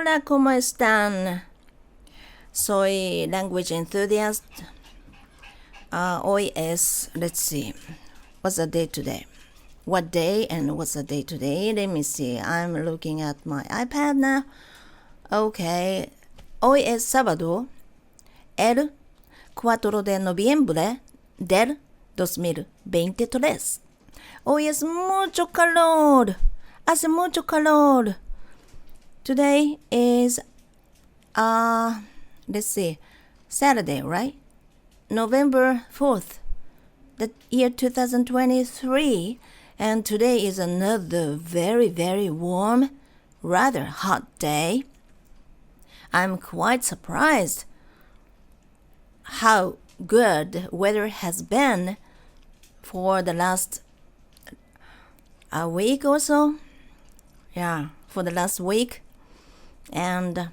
Hola, ¿cómo están? Soy Language-Enthusiast. Hoy es, let's see, what's the day today? What day and what's the day today? Let me see. I'm looking at my iPad now. Okay. Hoy es sábado, el 4 de noviembre del 2023. Hoy es mucho calor. Hace mucho calor. Today is, let's see, Saturday, right? November 4th, the year 2023. And today is another very, very warm, rather hot day. I'm quite surprised how good weather has been for the last a week or so. Yeah, for the last week. And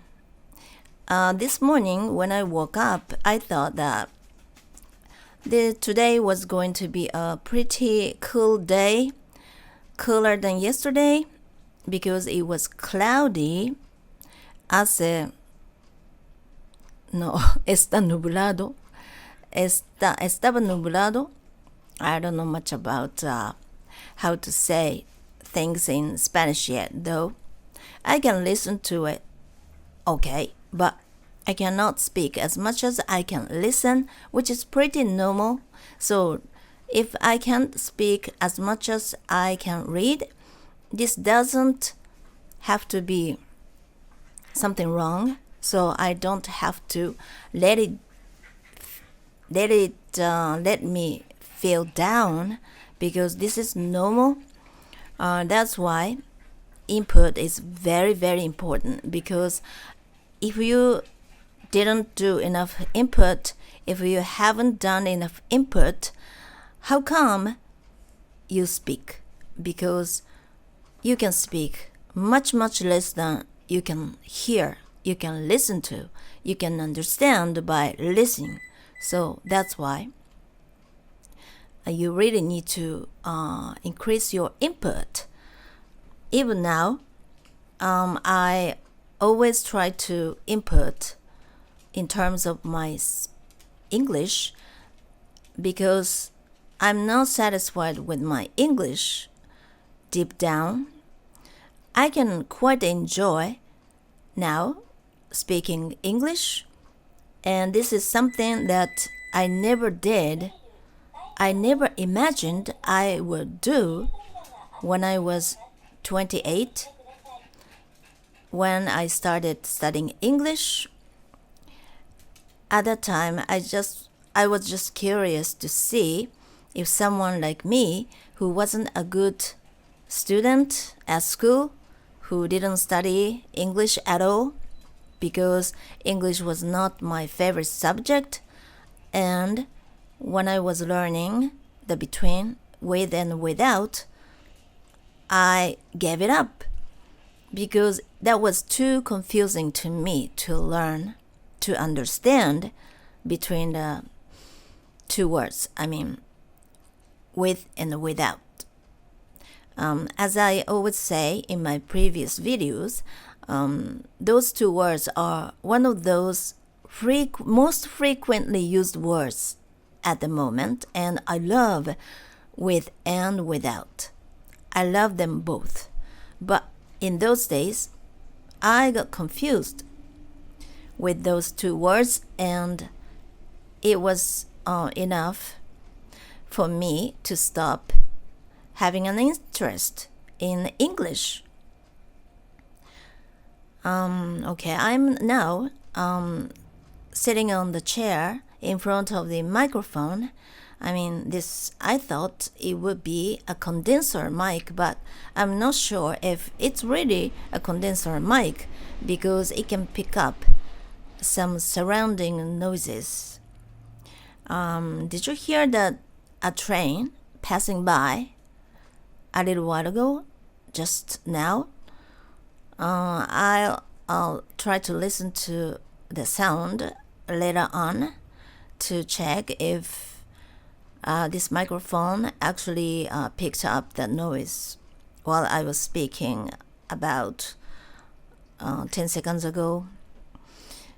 this morning when I woke up, I thought that today was going to be a pretty cool day, cooler than yesterday, because it was cloudy. Está nublado. Estaba nublado. I don't know much about how to say things in Spanish yet, though. I can listen to it, okay, but I cannot speak as much as I can listen, which is pretty normal. So if I can't speak as much as I can read, this doesn't have to be something wrong. So I don't have to let me feel down, because this is normal. That's why input is very, very important, because if you didn't do enough input, if you haven't done enough input, how come you speak? Because you can speak much, much less than you can hear, you can listen to, you can understand by listening. So that's why you really need to increase your input. Even now, I always try to input in terms of my English, because I'm not satisfied with my English deep down. I can quite enjoy now speaking English, and this is something that I never did. I never imagined I would do when I was 28, when I started studying English. At that time, I was just curious to see if someone like me, who wasn't a good student at school, who didn't study English at all, because English was not my favorite subject, and when I was learning the between, with and without, I gave it up, because that was too confusing to me to learn, to understand between the two words. I mean, with and without. As I always say in my previous videos, those two words are one of those most frequently used words at the moment, and I love with and without. I love them both. But in those days, I got confused with those two words, and it was enough for me to stop having an interest in English. Okay, I'm now sitting on the chair in front of the microphone. I thought it would be a condenser mic, but I'm not sure if it's really a condenser mic, because it can pick up some surrounding noises. Did you hear that a train passing by a little while ago, just now? I'll try to listen to the sound later on to check if this microphone actually picked up the noise while I was speaking about 10 seconds ago.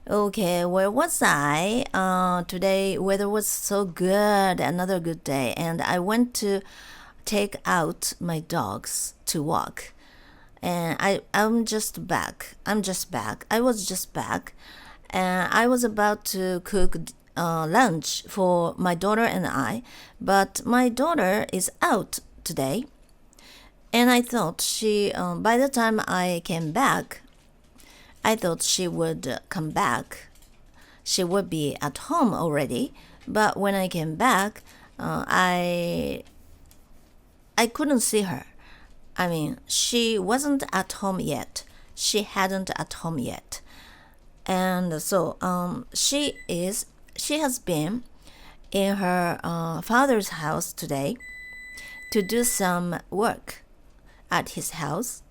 Okay, where was I? Today weather was so good, another good day, and I went to take out my dogs to walk. And I'm just back. I'm just back. I was just back, and I was about to cook lunch for my daughter and I, but my daughter is out today, and I thought by the time I came back, I thought she would come back. She would be at home already, but when I came back, I couldn't see her. I mean, she wasn't at home yet. She hadn't at home yet. And so she has been in her father's house today to do some work at his house.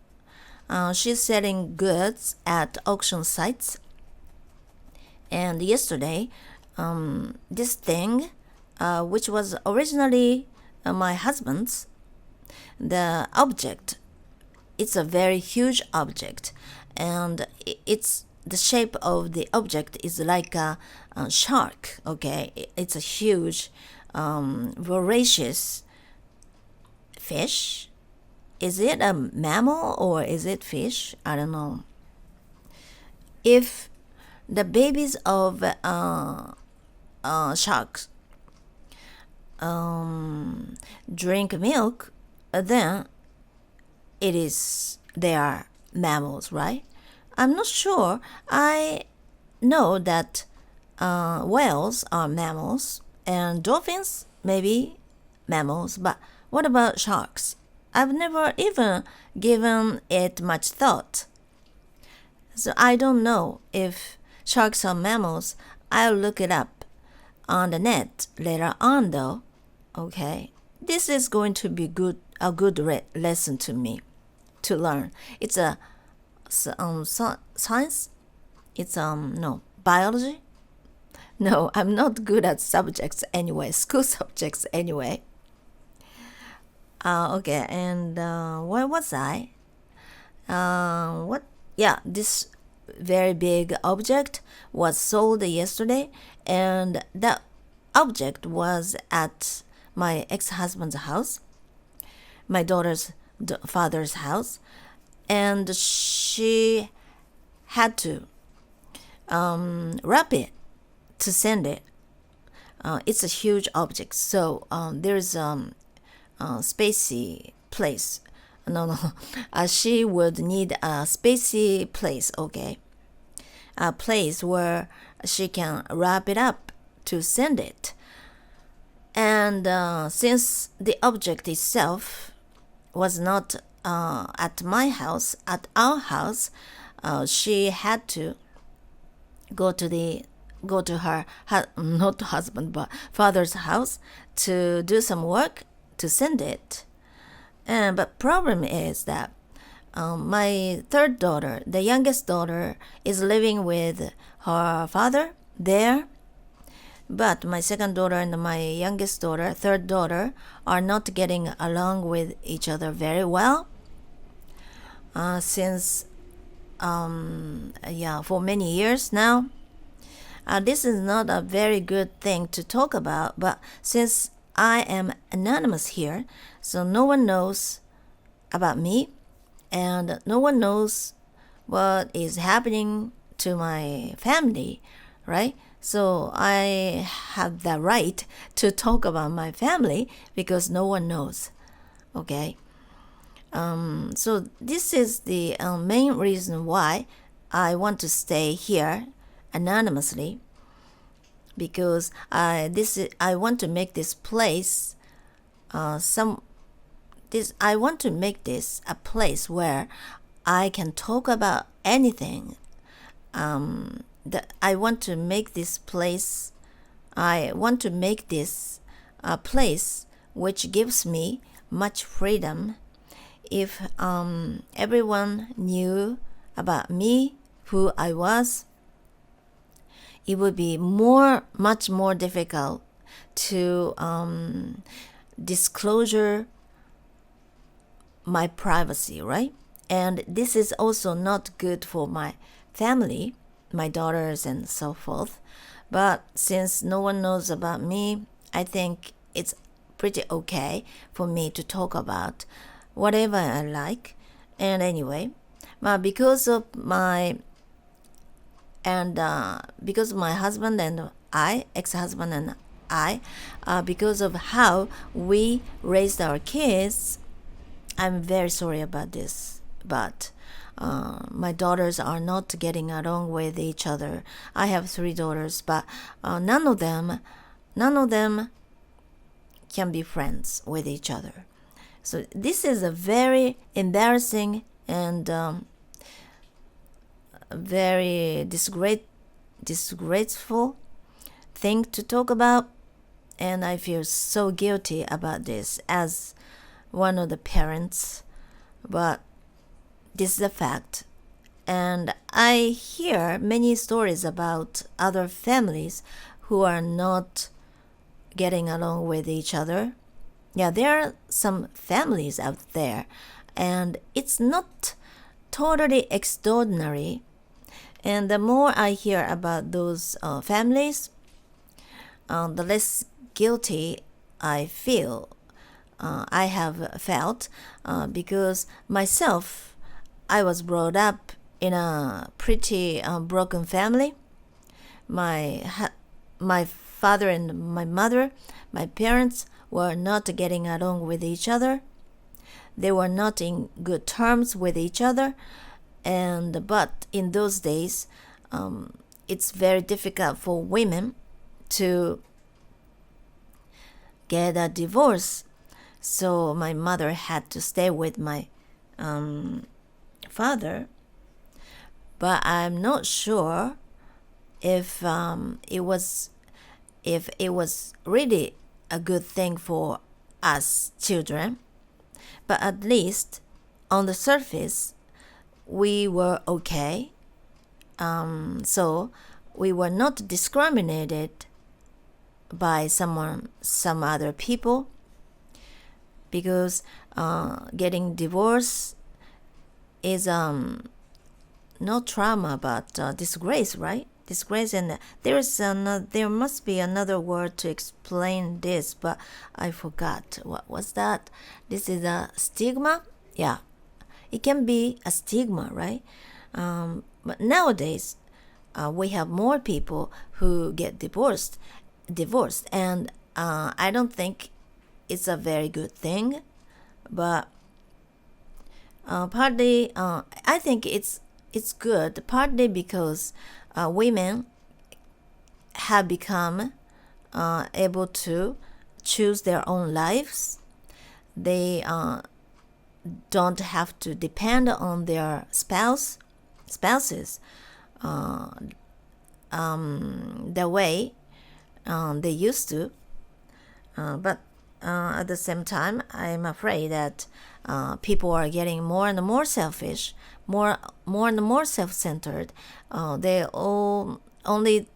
She's selling goods at auction sites. And yesterday, this thing, which was originally my husband's, the object, it's a very huge object, and it's the shape of the object is like a shark. Okay, it's a huge voracious fish. Is it a mammal or is it fish? I don't know. If the babies of sharks drink milk, then they are mammals, right? I'm not sure. I know that whales are mammals and dolphins maybe mammals, but what about sharks? I've never even given it much thought. So I don't know if sharks are mammals. I'll look it up on the net later on though. Okay. This is going to be a good lesson to me to learn. It's a science. It's no biology. No, I'm not good at subjects anyway. School subjects anyway. Okay, and where was I? What? Yeah, this very big object was sold yesterday, and that object was at my ex-husband's house, my daughter's father's house, and she had to wrap it to send it. It's a huge object, so there's spacey place. No. She would need a spacey place, okay? A place where she can wrap it up to send it. And since the object itself was not at my house, at our house, she had to go to her not husband but father's house to do some work to send it. But problem is that my third daughter, the youngest daughter, is living with her father there. But my second daughter and my youngest daughter, third daughter, are not getting along with each other very well since for many years now. This is not a very good thing to talk about, but since I am anonymous here, so no one knows about me and no one knows what is happening to my family, right? So I have the right to talk about my family because no one knows, okay? So this is the main reason why I want to stay here anonymously, because I want to make this place I want to make this a place where I can talk about anything. I want to make this a place which gives me much freedom. If everyone knew about me, who I was, it would be much more difficult to disclosure my privacy, right? And this is also not good for my family, my daughters and so forth. But since no one knows about me, I think it's pretty okay for me to talk about whatever I like. And anyway, because of my husband and I, ex-husband and I, because of how we raised our kids, I'm very sorry about this, but my daughters are not getting along with each other. I have 3 daughters, but none of them can be friends with each other. So this is a very embarrassing and very disgraceful thing to talk about, and I feel so guilty about this as one of the parents, but this is a fact. And I hear many stories about other families who are not getting along with each other. Yeah, there are some families out there, and it's not totally extraordinary. And the more I hear about those families, the less guilty I feel. I have felt because myself, I was brought up in a pretty broken family. My father and my mother, my parents, were not getting along with each other. They were not in good terms with each other, but in those days, it's very difficult for women to get a divorce. So my mother had to stay with my father, but I'm not sure if it was really a good thing for us children. But at least on the surface, we were okay. So we were not discriminated by some other people, because getting divorced is not trauma but disgrace, right? Disgrace, and there must be another word to explain this, but I forgot. What was that? This is a stigma. Yeah, it can be a stigma, right? But nowadays, we have more people who get divorced, and I don't think it's a very good thing, but partly I think it's good, partly because women have become able to choose their own lives. They don't have to depend on their spouses the way they used to. But at the same time, I'm afraid that people are getting more and more selfish, more and more self-centered. They all only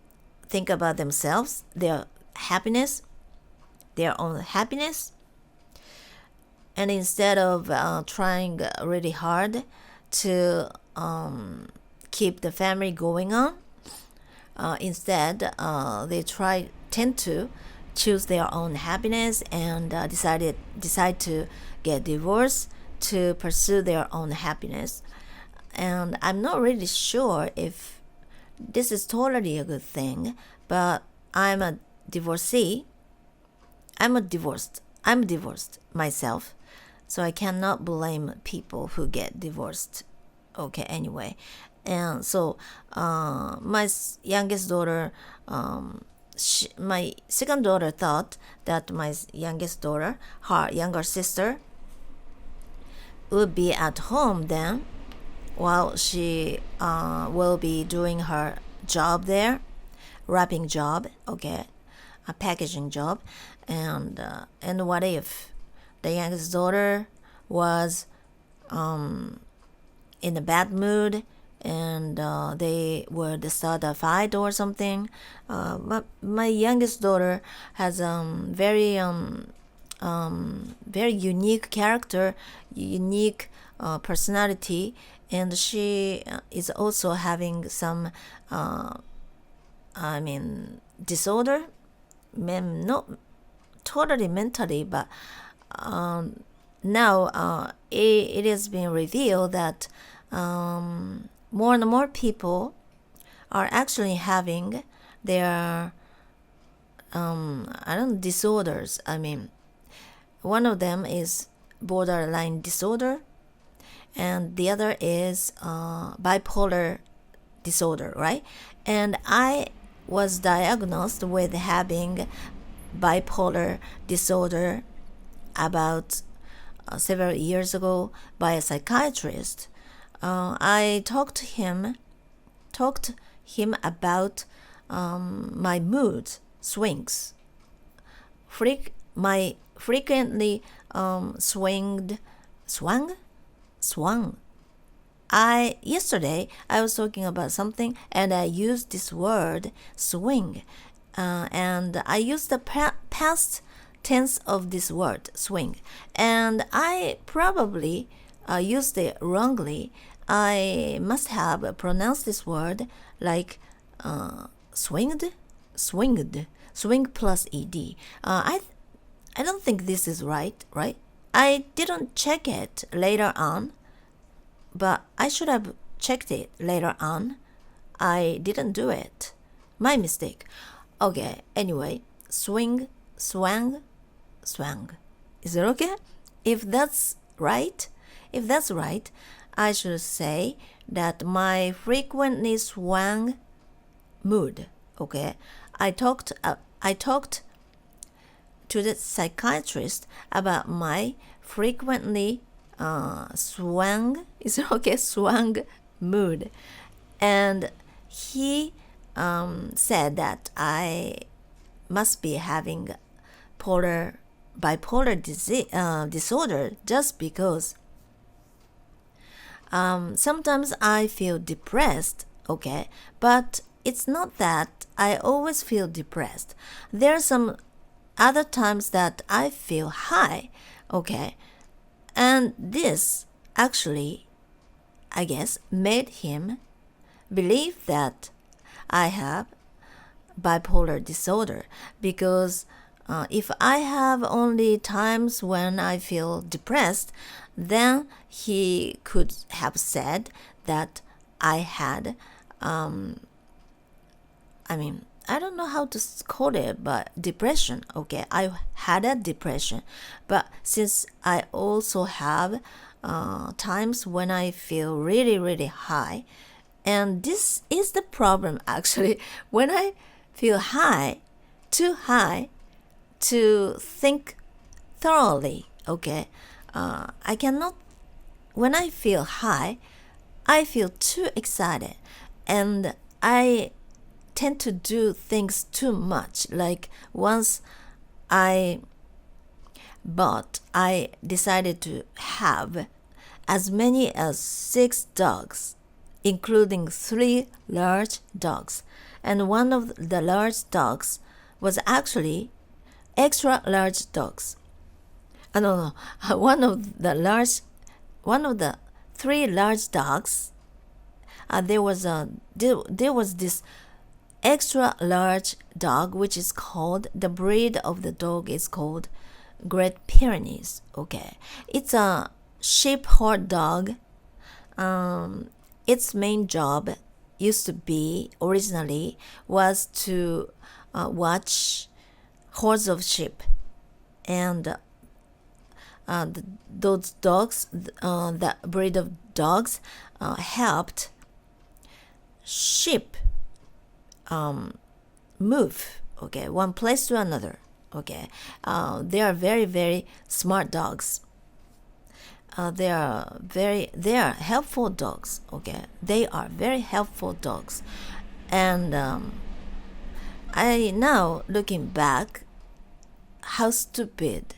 think about themselves, their happiness, their own happiness, and instead of trying really hard to keep the family going on, instead they tend to choose their own happiness and decide to get divorced to pursue their own happiness. And I'm not really sure if this is totally a good thing, but I'm a divorcee. I'm divorced myself, so I cannot blame people who get divorced. Okay, anyway. And so my youngest daughter, my second daughter thought that my youngest daughter, her younger sister, would be at home then while she will be doing her job there, wrapping job, okay, a packaging job. And what if the youngest daughter was in a bad mood, and they would start a fight or something? My youngest daughter has very unique character, unique personality, and she is also having some disorder, not totally mentally, but now it has been revealed that more and more people are actually having their disorders. One of them is borderline disorder, and the other is bipolar disorder, right? And I was diagnosed with having bipolar disorder about several years ago by a psychiatrist. I talked him about my mood swings. My frequently swung. Yesterday I was talking about something and I used this word swing, and I used the past tense of this word swing, and I probably used it wrongly. I must have pronounced this word like swing plus ed. I don't think this is right? I didn't check it later on, but I should have checked it later on. I didn't do it. My mistake. Okay, anyway, swing. Is it okay? If that's right, I should say that my frequently swung mood. Okay, I talked to the psychiatrist about my frequently swung mood, and he said that I must be having bipolar disorder just because sometimes I feel depressed, okay, but it's not that I always feel depressed. There are some other times that I feel high, okay, and this actually, I guess, made him believe that I have bipolar disorder, because if I have only times when I feel depressed, then he could have said that I had I don't know how to call it, but depression. Okay, I had a depression, but since I also have times when I feel really, really high, and this is the problem actually. When I feel too high to think thoroughly, okay, I cannot. When I feel high, I feel too excited, and I tend to do things too much. Like once I decided to have as many as 6 dogs, including 3 large dogs. And one of the large dogs was actually extra large dogs. No. One of the 3 large dogs, there was this extra large dog, which is called, the breed of the dog is called Great Pyrenees. Okay, it's a shepherd dog. Its main job originally was to watch herds of sheep, and those dogs, that breed of dogs, helped sheep move, okay, one place to another. Okay, they are very, very smart dogs. They are helpful dogs. Okay, they are very helpful dogs, and I now looking back, how stupid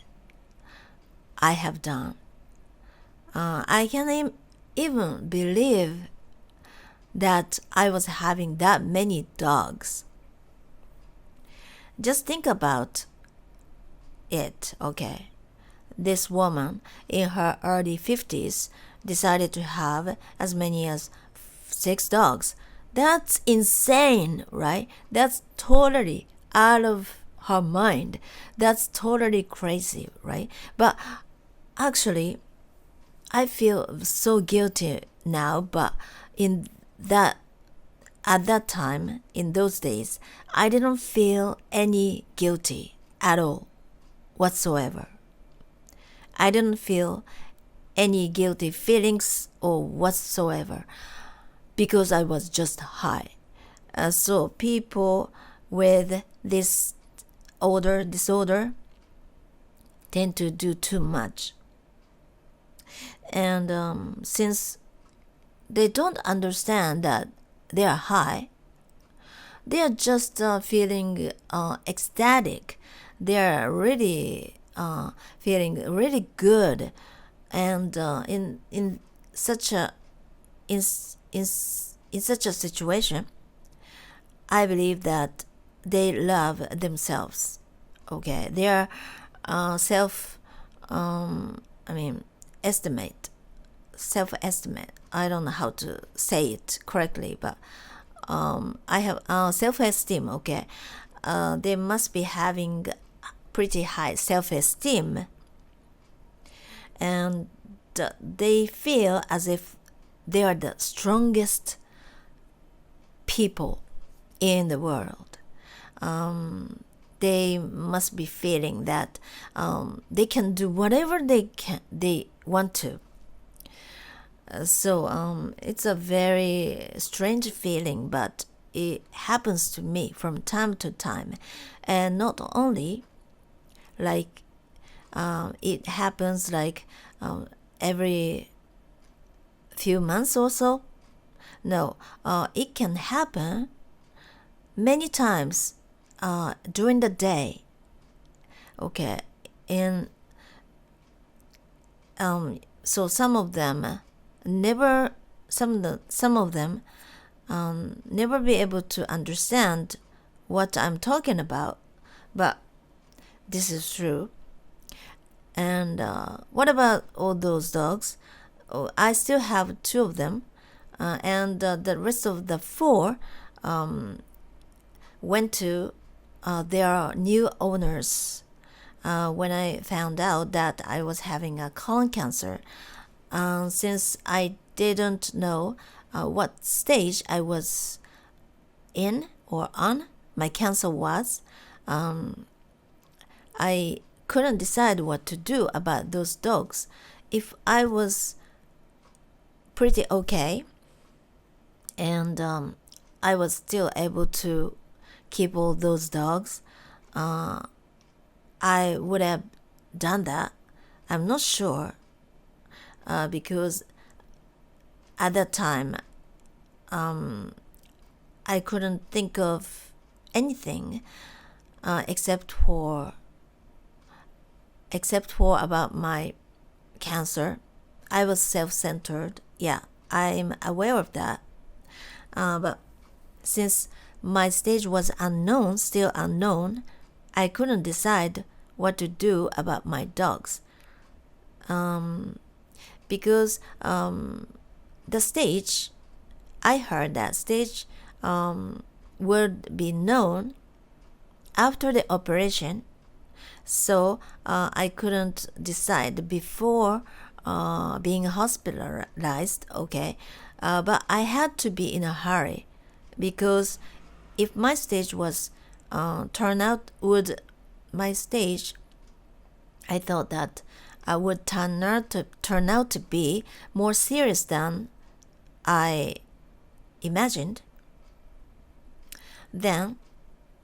I have done. I can't even believe that I was having that many dogs. Just think about it, okay? This woman in her early 50s decided to have as many as 6 dogs. That's insane, right? That's totally out of her mind. That's totally crazy, right? But actually, I feel so guilty now, but in that at that time, in those days, I didn't feel any guilty at all whatsoever. I didn't feel any guilty feelings or whatsoever because I was just high. So people with this disorder tend to do too much. And since they don't understand that they are high, they are just feeling ecstatic. They are really feeling really good, and in such a in in such a situation, I believe that they love themselves. Okay, they are self. I mean, estimate, self-estimate. I don't know how to say it correctly, but I have self-esteem. Okay, they must be having pretty high self-esteem, and they feel as if they are the strongest people in the world. They must be feeling that they can do whatever they want to. So it's a very strange feeling, but it happens to me from time to time, and not only like it happens like every few months or so. No, it can happen many times during the day. Okay, and so some of them never never be able to understand what I'm talking about, but this is true. And what about all those dogs? Oh, I still have 2 of them, and the rest of the 4 went to their new owners when I found out that I was having a colon cancer. Since I didn't know what stage I was in or on my cancer was, I couldn't decide what to do about those dogs. If I was pretty okay and I was still able to keep all those dogs, I would have done that. I'm not sure because at that time I couldn't think of anything except for about my cancer. I was self-centered. Yeah, I'm aware of that. But since my stage was still unknown, I couldn't decide what to do about my dogs. Because the stage, I heard that stage would be known after the operation. So I couldn't decide before being hospitalized, okay? But I had to be in a hurry because if my stage was my stage, I thought that I would turn out to be more serious than I imagined. Then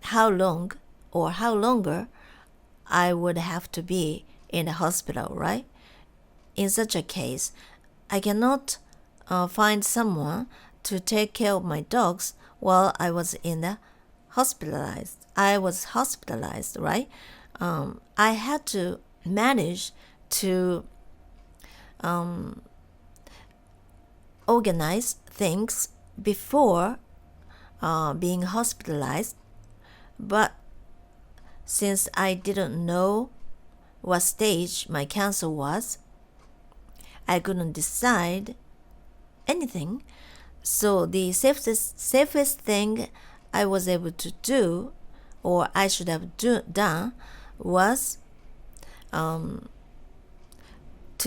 how longer I would have to be in the hospital, right? In such a case, I cannot find someone to take care of my dogs while I was hospitalized. I was hospitalized, right? I had to manage to organize things before being hospitalized, but since I didn't know what stage my cancer was, I couldn't decide anything. So the safest thing I was able to do, or I should have done, was to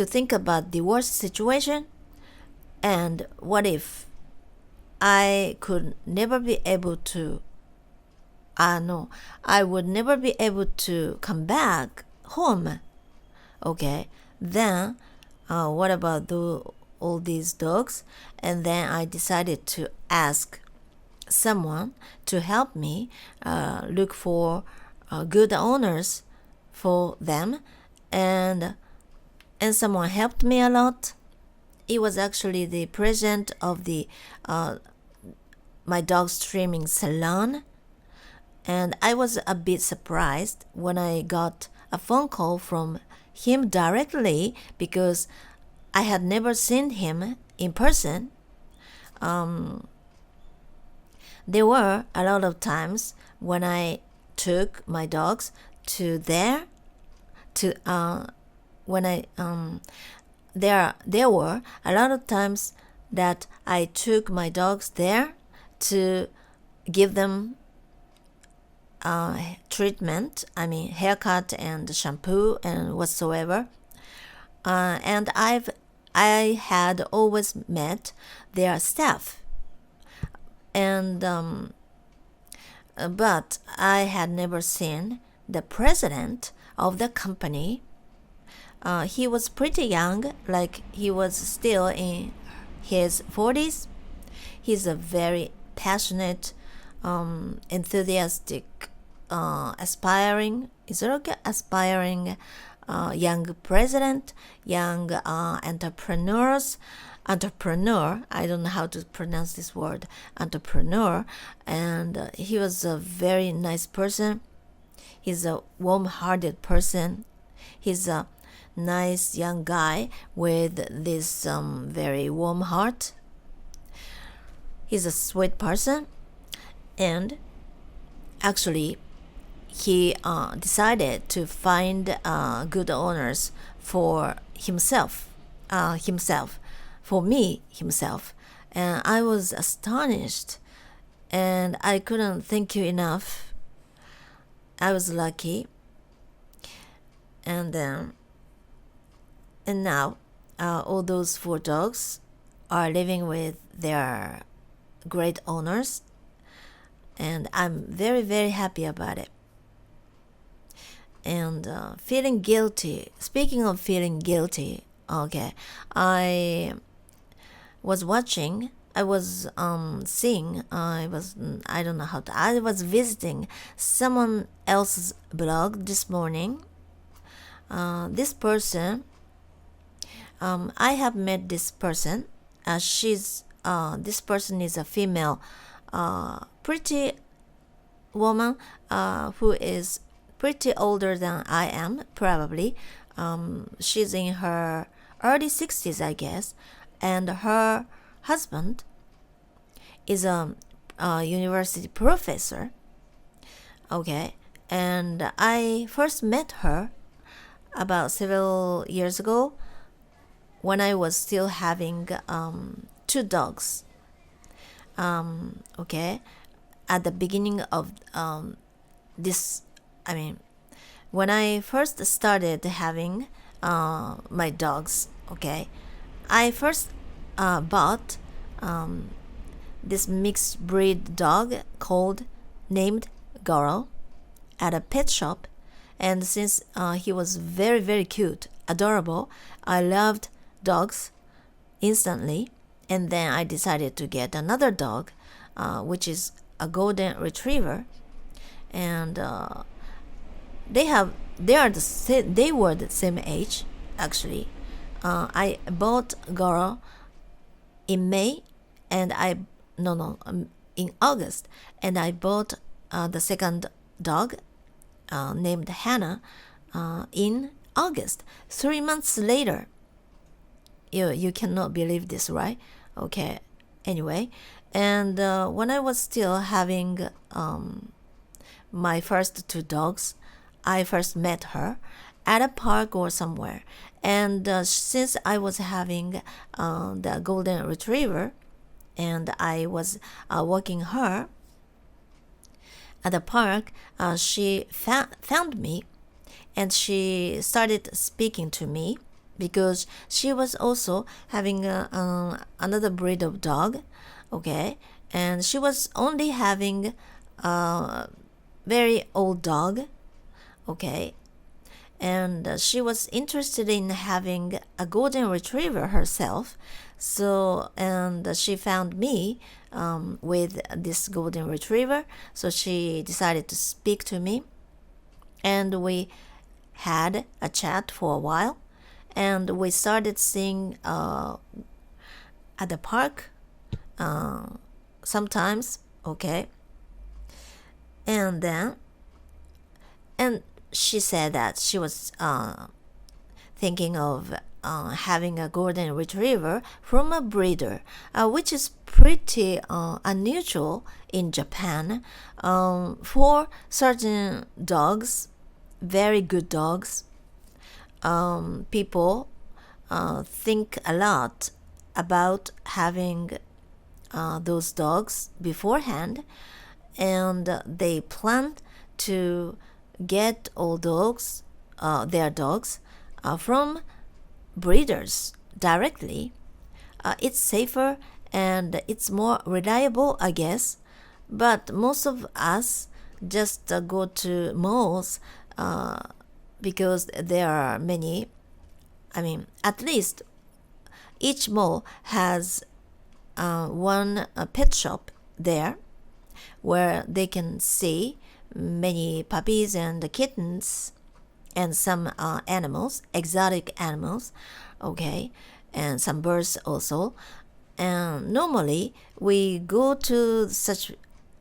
think about the worst situation, and what if I could never be able to no, I would never be able to come back home. Okay, then what about all these dogs? And then I decided to ask someone to help me look for good owners for them, and someone helped me a lot. It was actually the president of the my dog's trimming salon, and I was a bit surprised when I got a phone call from him directly, because I had never seen him in person. There were a lot of times when I took my dogs to there to when I there were a lot of times that I took my dogs there to give them treatment, haircut and shampoo and whatsoever. And I had always met their staff, and but I had never seen the president of the company. He was pretty young, like he was still in his 40s. He's a very passionate, enthusiastic, aspiring young president, young entrepreneur. I don't know how to pronounce this word, entrepreneur. And he was a very nice person. He's a warm-hearted person. He's a nice young guy with this very warm heart. He's a sweet person, and actually he decided to find good owners for himself, for me himself. And I was astonished, and I couldn't thank you enough. I was lucky. And now all those 4 dogs are living with their great owners, and I'm very, very happy about it. And feeling guilty. Speaking of feeling guilty, okay, I was visiting someone else's blog this morning. This person, I have met this person. This person is a female, pretty woman who is pretty older than I am, probably. She's in her early 60s, I guess, and her husband is a university professor. Okay, and I first met her about several years ago when I was still having 2 dogs. Okay, at the beginning of this, when I first started having my dogs, okay, I first bought this mixed breed dog named Goro at a pet shop. And since he was very, very cute, adorable, I loved dogs instantly. And then I decided to get another dog, which is a golden retriever. And they were the same age, actually. I bought Goro in May, and in August, and I bought the second dog named Hannah in August. 3 months later. You cannot believe this, right? Okay. Anyway, and when I was still having my first 2 dogs, I first met her, at a park or somewhere. And since I was having the golden retriever, and I was walking her at the park, she found me, and she started speaking to me because she was also having another breed of dog, okay, and she was only having a very old dog, okay, and she was interested in having a golden retriever herself. So, and she found me with this golden retriever, so she decided to speak to me, and we had a chat for a while, and we started seeing at the park sometimes, okay, and then and she said that she was thinking of having a golden retriever from a breeder, which is pretty unusual in Japan. For certain dogs, very good dogs, people think a lot about having those dogs beforehand, and they plan to get all dogs, their dogs, from breeders directly. It's safer and it's more reliable, I guess. But most of us just go to malls because there are many. I mean, at least each mall has one pet shop there where they can see many puppies and kittens and some animals, exotic animals, okay, and some birds also. And normally we go to such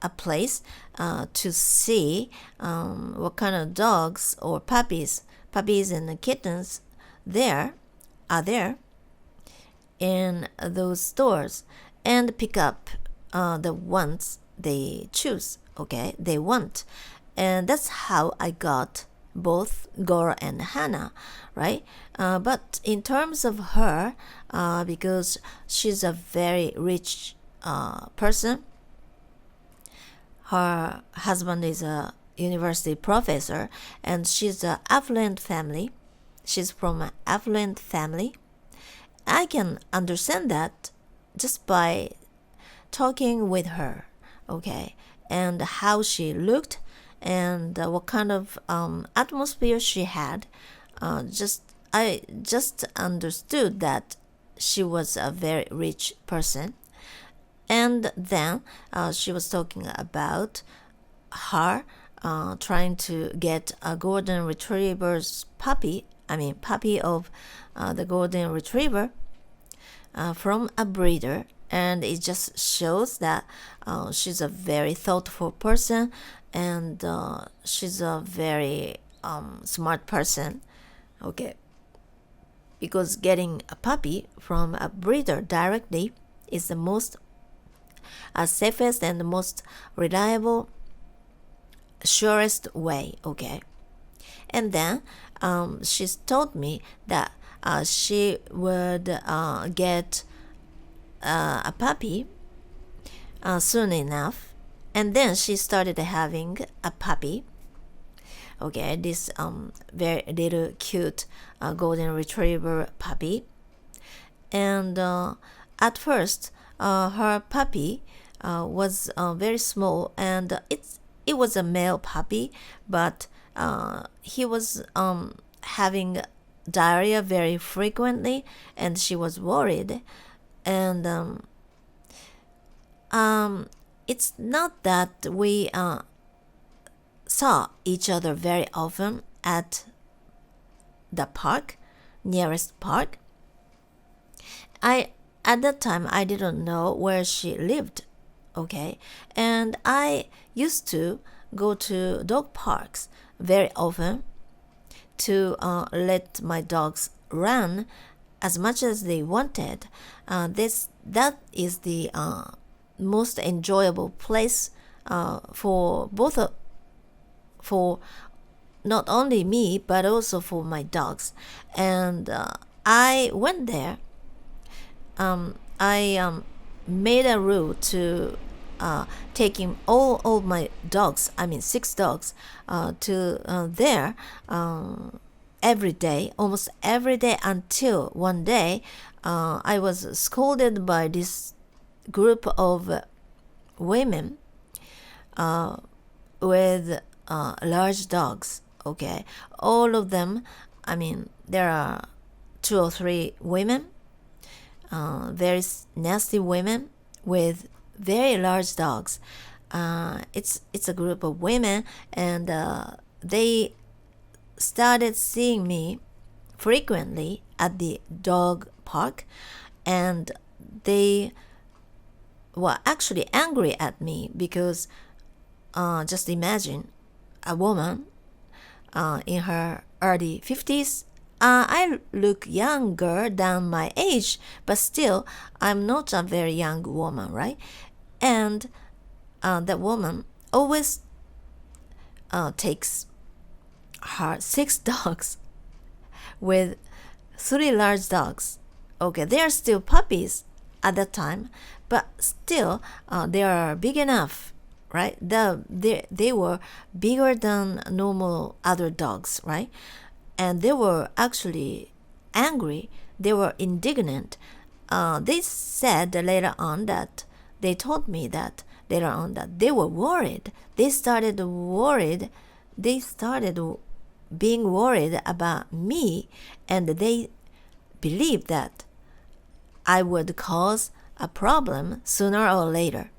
a place to see what kind of dogs or puppies and kittens there are there in those stores, and pick up the ones they choose, okay, they want. And that's how I got both Goro and Hannah, right? But in terms of her, because she's a very rich person, her husband is a university professor, and she's an affluent family. She's from an affluent family. I can understand that just by talking with her, okay, and how she looked, and what kind of atmosphere she had. I just understood that she was a very rich person. And then she was talking about her trying to get a golden retriever's puppy of the golden retriever from a breeder. And it just shows that she's a very thoughtful person, and she's a very smart person, okay, because getting a puppy from a breeder directly is the most safest and the most reliable, surest way, okay. And then she's told me that she would get a puppy soon enough, and then she started having a puppy, okay, this very little cute golden retriever puppy. And at first her puppy was very small, and it was a male puppy, but he was having diarrhea very frequently, and she was worried. And it's not that we saw each other very often at the park, nearest park. At that time I didn't know where she lived, okay, and I used to go to dog parks very often to let my dogs run as much as they wanted. That is the most enjoyable place for not only me, but also for my dogs. And I went there. I made a rule to taking all my dogs, I mean 6 dogs, to there every day, almost every day, until one day I was scolded by this group of women with large dogs. Okay, all of them. I mean, there are 2 or 3 women, very nasty women with very large dogs. It's a group of women, and they started seeing me frequently at the dog park, and they were actually angry at me because just imagine a woman in her early 50s. I look younger than my age, but still, I'm not a very young woman, right? And that woman always takes her 6 dogs with 3 large dogs. Okay, they are still puppies at that time, but still they are big enough, right? They were bigger than normal other dogs, right? And they were actually angry. They were indignant. They said later on that they told me that later on that they were worried. They started being worried about me, and they believed that I would cause a problem sooner or later.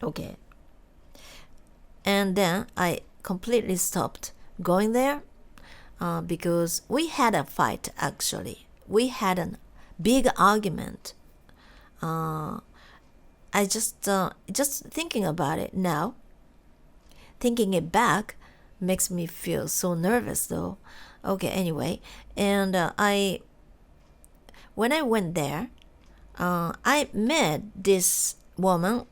Okay. And then I completely stopped going there because we had a fight, actually. We had a big argument. I just thinking about it now, thinking it back, makes me feel so nervous though. Okay, anyway, and when I went there, I met this woman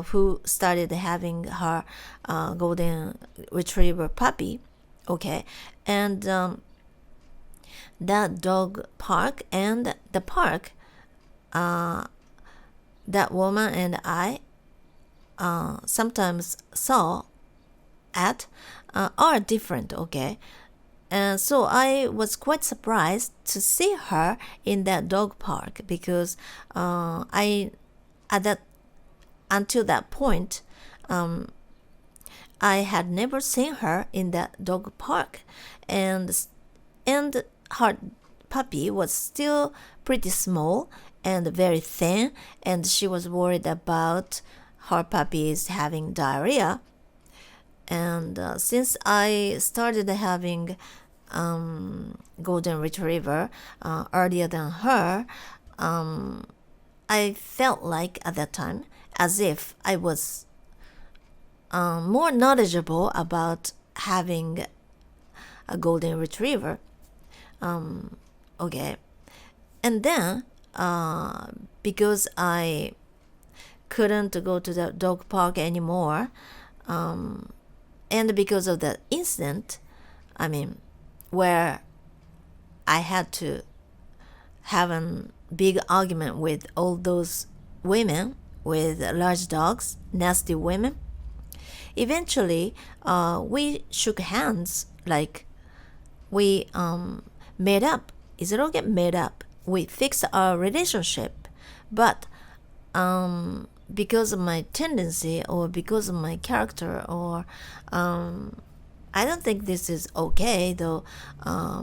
who started having her golden retriever puppy. Okay, and that dog park and the park that woman and I sometimes saw at are different. Okay, and so I was quite surprised to see her in that dog park because I at that until that point I had never seen her in that dog park, and her puppy was still pretty small and very thin, and she was worried about her puppies having diarrhea. And since I started having golden retriever earlier than her, I felt like at that time as if I was more knowledgeable about having a golden retriever. Okay, and then because I couldn't go to the dog park anymore, and because of the incident, I mean, where I had to have a big argument with all those women with large dogs, nasty women. Eventually, we shook hands, like we made up. Is it okay? Made up. We fixed our relationship, but because of my tendency or because of my character, or I don't think this is okay though. I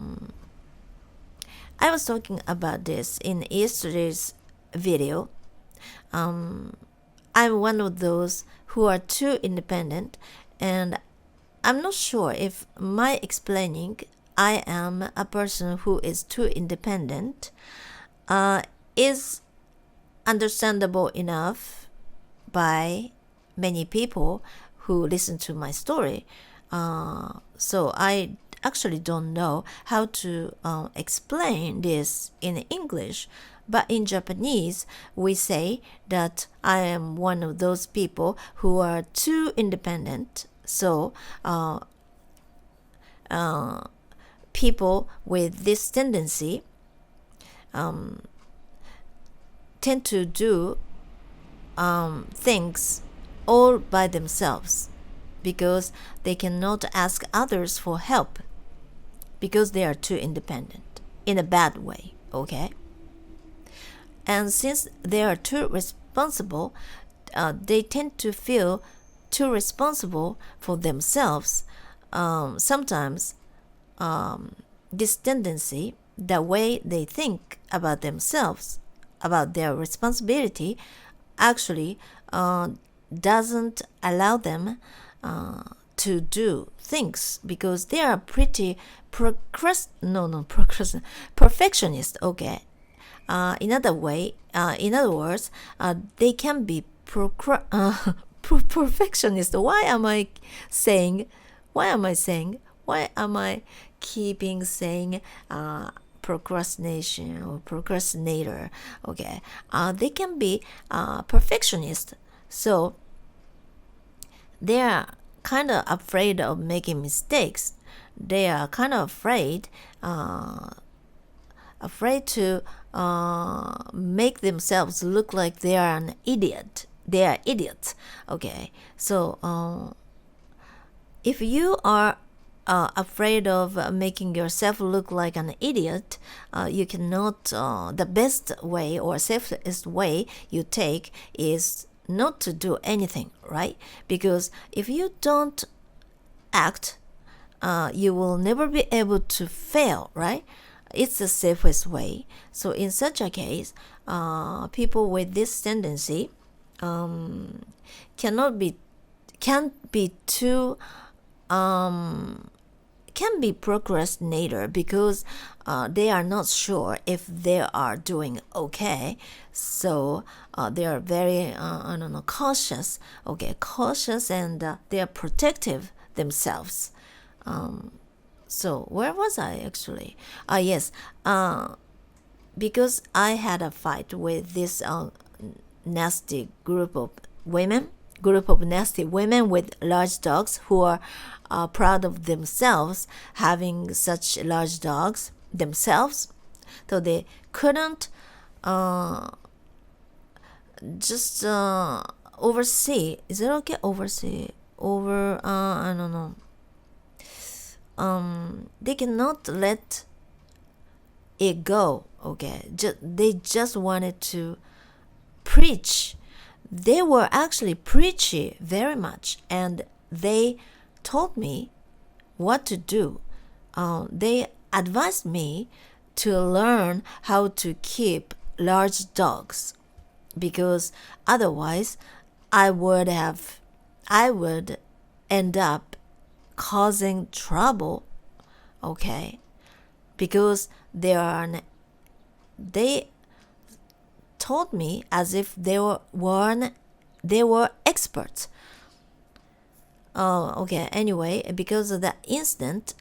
was talking about this in yesterday's video. I'm one of those who are too independent, and I'm not sure if my explaining I am a person who is too independent is understandable enough by many people who listen to my story. So I actually don't know how to explain this in English. But in Japanese, we say that I am one of those people who are too independent. So people with this tendency tend to do things all by themselves because they cannot ask others for help because they are too independent in a bad way, okay? And since they are too responsible, they tend to feel too responsible for themselves. Sometimes this tendency, the way they think about themselves, about their responsibility, actually doesn't allow them to do things because they are pretty perfectionist, okay? In other words, they can be perfectionist. Why am I keeping saying procrastination or procrastinator? Okay, they can be perfectionist, so they are kind of afraid of making mistakes. They are kind of afraid to make themselves look like they are an idiot. They are idiots. Okay, so if you are afraid of making yourself look like an idiot, you cannot. The best way or safest way you take is not to do anything, right? Because if you don't act, you will never be able to fail, right? It's the safest way. So in such a case, people with this tendency can be procrastinator because they are not sure if they are doing okay. So they are very cautious. Okay, cautious, and they are protective themselves. So where was I actually? Yes, because I had a fight with this nasty group of nasty women with large dogs who are proud of themselves having such large dogs themselves. So they couldn't just oversee. Is it okay? Oversee. I don't know. They cannot let it go. Okay, they just wanted to preach. They were actually preachy very much, and they told me what to do. They advised me to learn how to keep large dogs because otherwise I would end up causing trouble, okay? Because they told me as if they were experts. Okay. Anyway, because of that incident,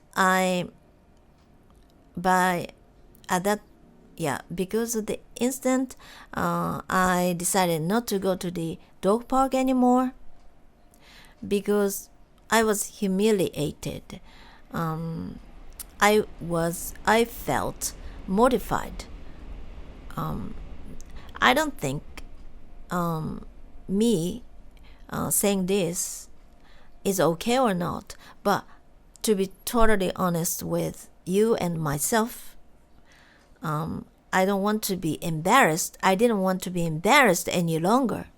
because of the incident, I decided not to go to the dog park anymore because I was humiliated. I felt mortified. I don't think me saying this is okay or not, but to be totally honest with you and myself, I don't want to be embarrassed. I didn't want to be embarrassed anymore,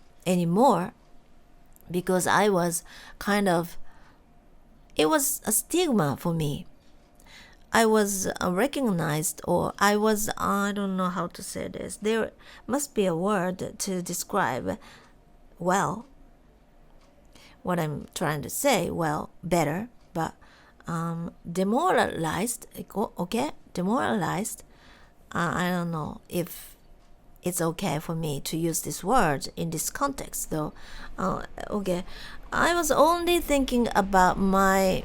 because I was it was a stigma for me. I was recognized, or I don't know how to say this. There must be a word to describe, well, what I'm trying to say, better, but demoralized, okay? Demoralized, I don't know if it's okay for me to use this word in this context, though. Okay, I was only thinking about my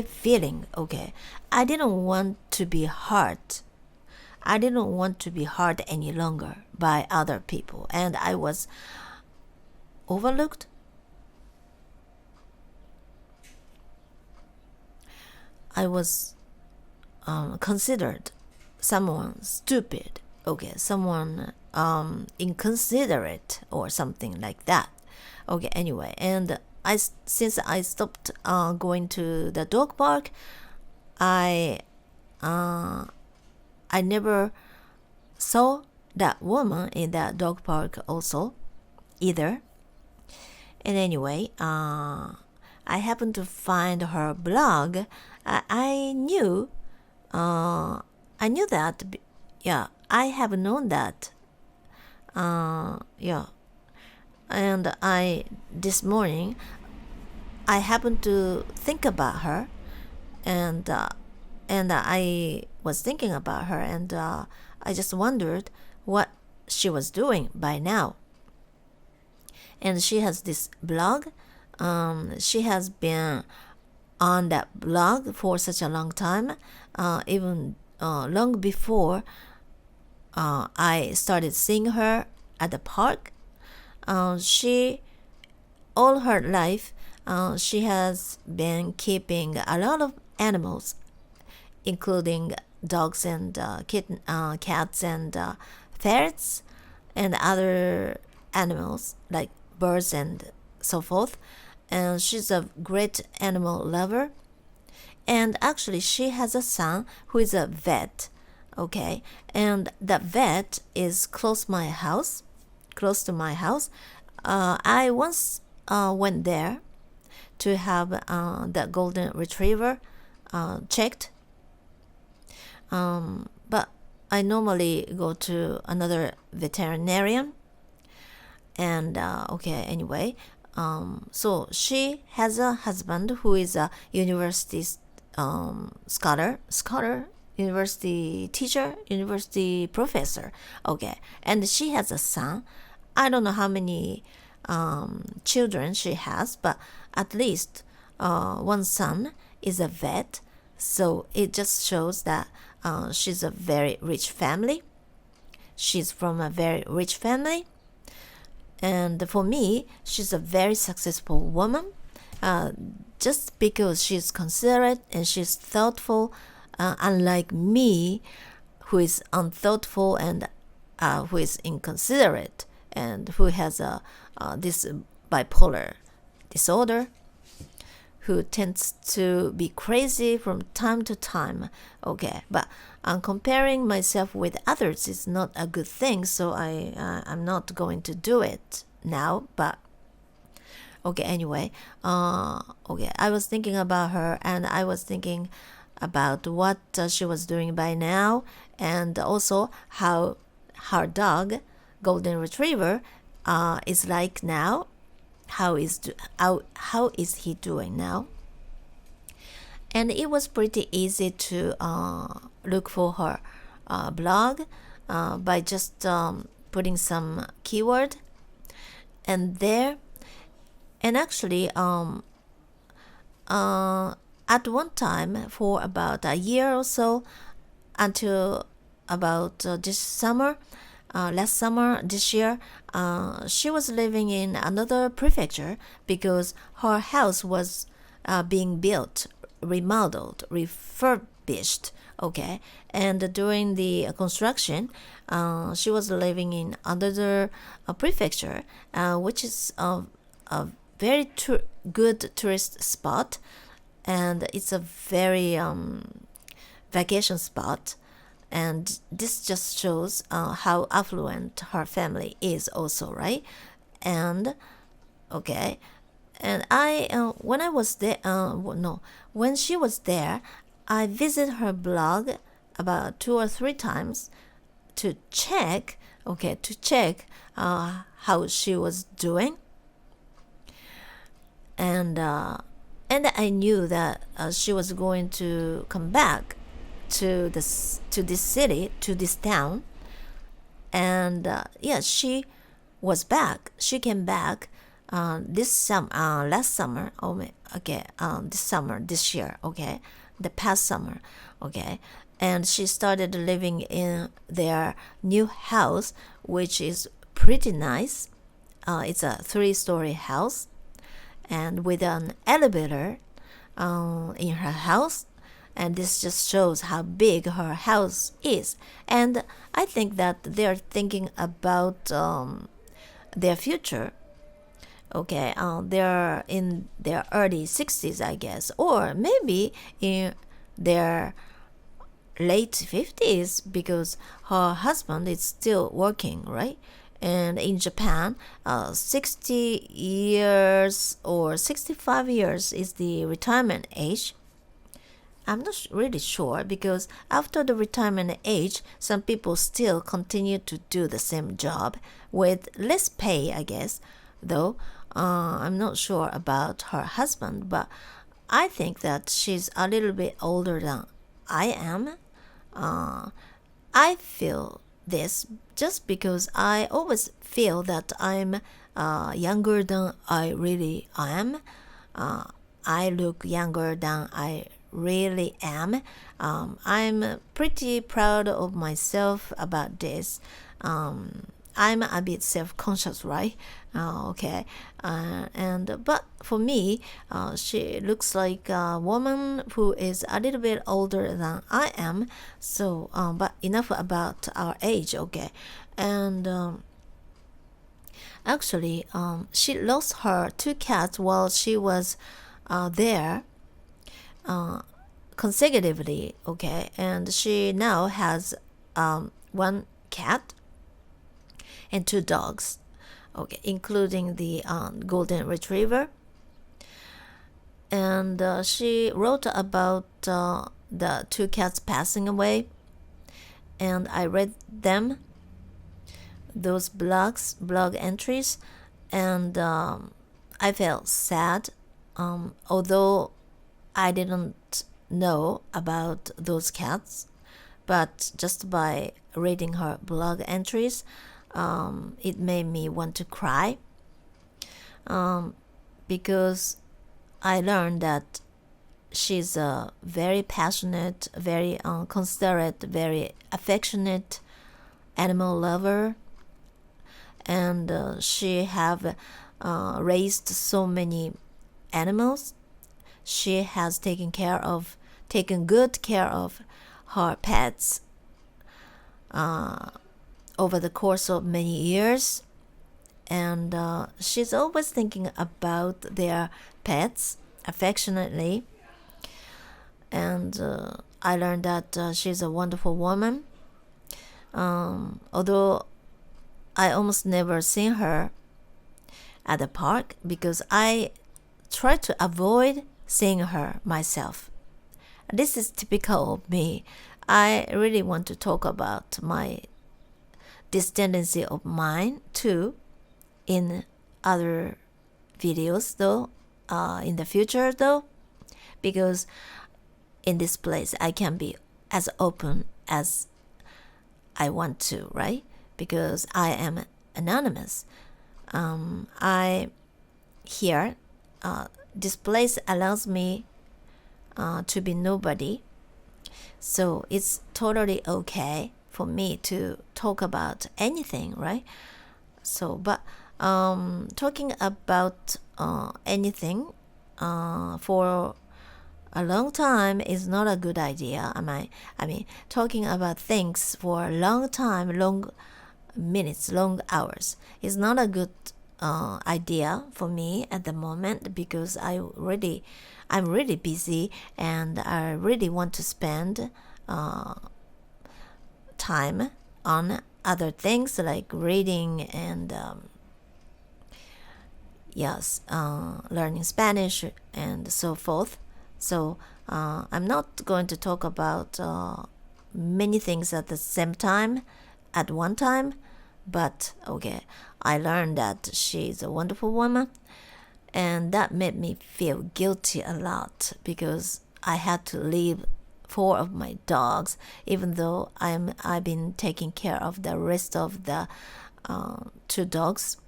feeling, okay? I didn't want to be hurt. I didn't want to be hurt any longer by other people, and I was overlooked. I was considered someone stupid, okay, someone inconsiderate or something like that. Okay, anyway, and since I stopped going to the dog park, I never saw that woman in that dog park also either. And anyway, I happened to find her blog. I knew that, yeah, I have known that, yeah. And this morning, I happened to think about her, and I was thinking about her, and I just wondered what she was doing by now. And she has this blog. She has been on that blog for such a long time, even long before I started seeing her at the park. She, all her life, she has been keeping a lot of animals, including dogs and cats and ferrets and other animals like birds and so forth. And she's a great animal lover. And actually, she has a son who is a vet. Okay, and that vet is close to my house. I once went there to have the golden retriever checked. But I normally go to another veterinarian. And okay, anyway, so she has a husband who is a university scholar, university teacher, university professor. Okay, and she has a son. I don't know how many children she has, but at least one son is a vet. So it just shows that she's a very rich family. She's from a very rich family. And for me, she's a very successful woman. Just because she's considerate and she's thoughtful, unlike me, who is unthoughtful and who is inconsiderate and who has this bipolar disorder, who tends to be crazy from time to time. Okay, but comparing myself with others is not a good thing, so I'm not going to do it now. But okay, anyway, okay, I was thinking about her, and I was thinking about what she was doing by now, and also how her dog, golden retriever, is like now. How is he doing now? And it was pretty easy to look for her blog by just putting some keyword and there. And actually, at one time, for about a year or so, until about this summer, last summer, this year, she was living in another prefecture because her house was being built, remodeled, refurbished. Okay, and during the construction, she was living in another prefecture, which is a very good tourist spot, and it's a very vacation spot. And this just shows how affluent her family is also, right? And okay, and when I was there, when she was there, I visited her blog about 2 or 3 times to check, how she was doing. And I knew that she was going to come back to this city, to this town. And she was back. She came back last summer. This year, okay, the past summer, okay. And she started living in their new house, which is pretty nice. It's a 3-story house, and with an elevator in her house. and this just shows how big her house is. And I think that they're thinking about their future. Okay, they're in their early 60s, I guess, or maybe in their late 50s, because her husband is still working, right? And in Japan, 60 years or 65 years is the retirement age. I'm not really sure, because after the retirement age, some people still continue to do the same job with less pay, I guess. Though I'm not sure about her husband, but I think that she's a little bit older than I am. I feel this just because I always feel that I'm younger than I really am. I look younger than I really am. I'm pretty proud of myself about this. I'm a bit self-conscious, right? Okay, but for me, she looks like a woman who is a little bit older than I am. So, but enough about our age, okay? And actually, she lost her two cats while she was there consecutively, okay? And she now has one cat and two dogs, okay, including the golden retriever. And she wrote about the two cats passing away, and I read them, those blog entries, and I felt sad, although I didn't know about those cats, but just by reading her blog entries, it made me want to cry, because I learned that she's a very passionate, very considerate, very affectionate animal lover, and she have raised so many animals. She has taken good care of her pets over the course of many years, and she's always thinking about their pets affectionately. And I learned that she's a wonderful woman, although I almost never seen her at the park, because I try to avoid seeing her myself. This is typical of me. I really want to talk about this tendency of mine too in other videos, though, in the future, though, because in this place I can be as open as I want to, right? Because I am anonymous. This place allows me to be nobody, so it's totally okay for me to talk about anything, right? So, but talking about anything for a long time is not a good idea. I mean, talking about things for a long time, long minutes, long hours is not a good idea for me at the moment, because I'm really busy, and I really want to spend time on other things like reading and learning Spanish and so forth. So I'm not going to talk about many things at the same time, at one time. But okay, I learned that she's a wonderful woman, and that made me feel guilty a lot, because I had to leave 4 of my dogs, even though I've been taking care of the rest of the 2 dogs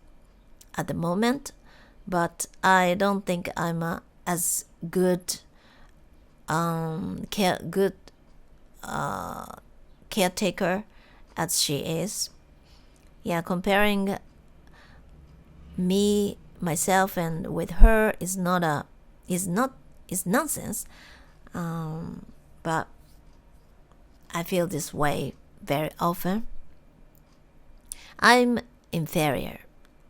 at the moment. But I don't think I'm as good caretaker as she is. Yeah, comparing myself and with her is nonsense. but I feel this way very often. I'm inferior.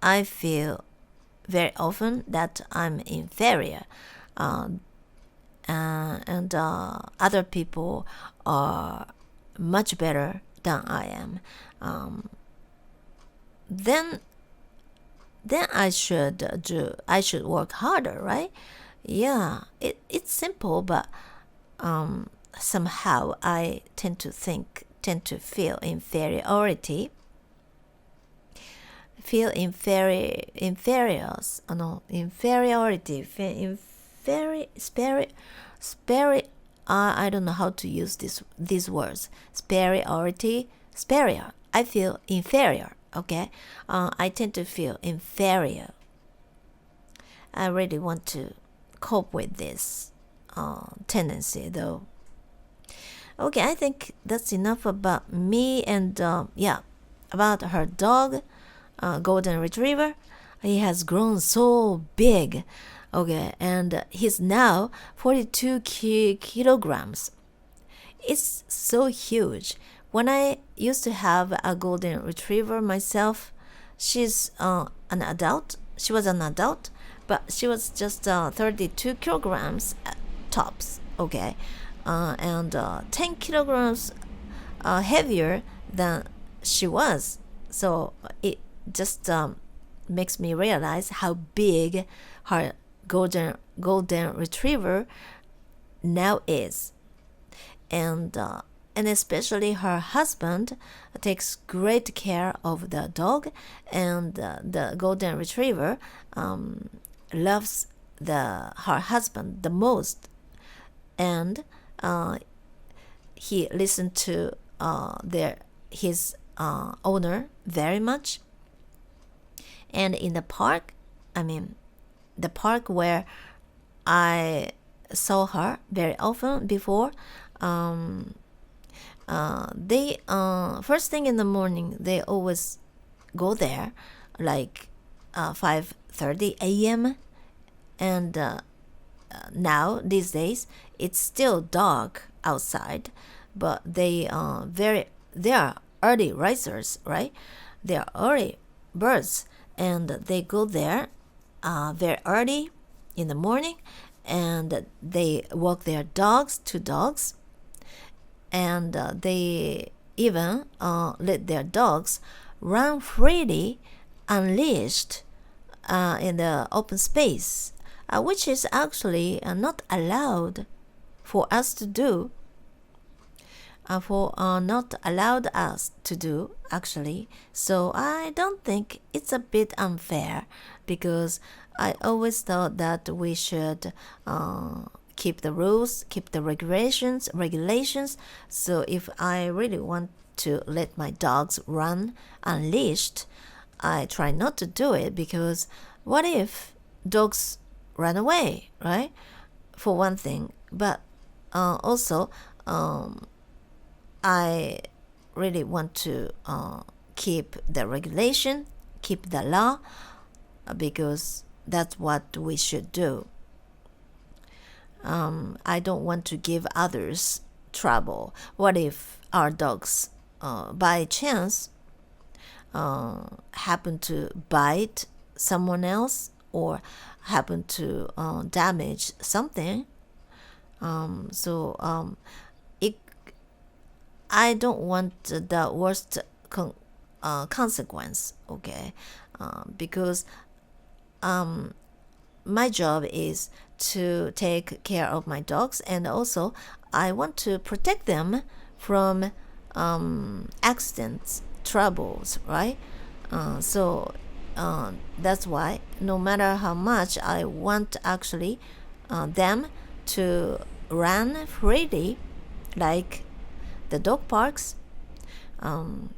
I feel very often that I'm inferior, and other people are much better than I am. Then I should work harder, right? Yeah, it's simple, but somehow I tend to feel inferiority. Feel inferiors. No, inferiority. I don't know how to use these words. Superiority. Superior. I feel inferior. Okay. I tend to feel inferior. I really want to cope with this tendency, though. Okay, I think that's enough about me and about her dog, golden retriever. He has grown so big. Okay, and he's now 42 kilograms. It's so huge. When I used to have a golden retriever myself, she's an adult. She was an adult, but she was just 32 kilograms tops. Okay, and 10 kilograms heavier than she was. So it just makes me realize how big her golden retriever now is, and especially her husband takes great care of the dog, and the golden retriever loves her husband the most, and he listened to his owner very much. And in the park, the park where I saw her very often before, they first thing in the morning they always go there, like 5:30 a.m. and now these days it's still dark outside, but they are early risers, right? They are early birds, and they go there very early in the morning, and they walk their two dogs, and they even let their dogs run freely, unleashed in the open space, which is actually not allowed for us to do. Not allowed us to do, actually. So I don't think it's a bit unfair, because I always thought that we should keep the rules, keep the regulations. So if I really want to let my dogs run unleashed, I try not to do it, because what if dogs run away, right? For one thing, but also I really want to keep the regulation, keep the law, because that's what we should do. I don't want to give others trouble. What if our dogs, by chance, happen to bite someone else, or happen to damage something? I don't want the worst consequence, okay? Because my job is to take care of my dogs, and also I want to protect them from accidents, troubles, right? That's why no matter how much I want actually them to run freely, like the dog parks, I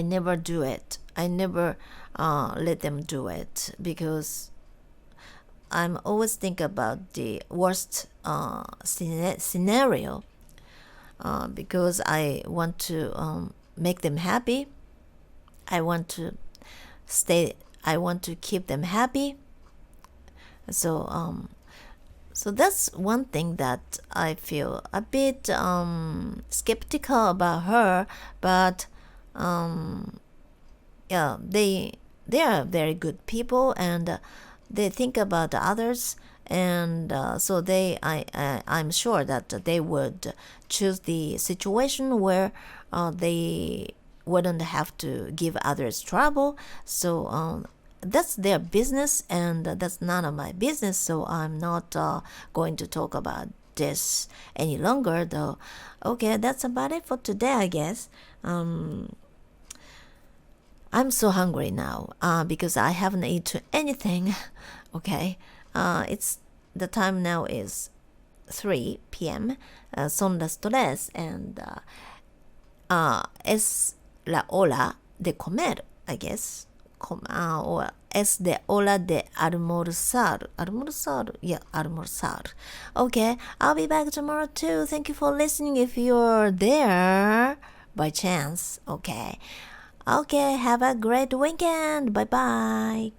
never do it. I never let them do it, because I'm always think about the worst scenario, because I want to make them happy. I want to keep them happy. So So that's one thing that I feel a bit skeptical about her, but yeah, they are very good people, and they think about the others, and so I'm sure that they would choose the situation where they wouldn't have to give others trouble. So that's their business, and that's none of my business, so I'm not going to talk about this any longer, though. Okay, that's about it for today, I guess. I'm so hungry now because I haven't eaten anything. Okay, it's the time now is 3 p.m. Son las tres, and es la hora de comer, I guess. Or es de hora de almorzar. Almorzar? Yeah, almorzar. Okay, I'll be back tomorrow too. Thank you for listening if you're there by chance. Okay. Okay, have a great weekend. Bye bye.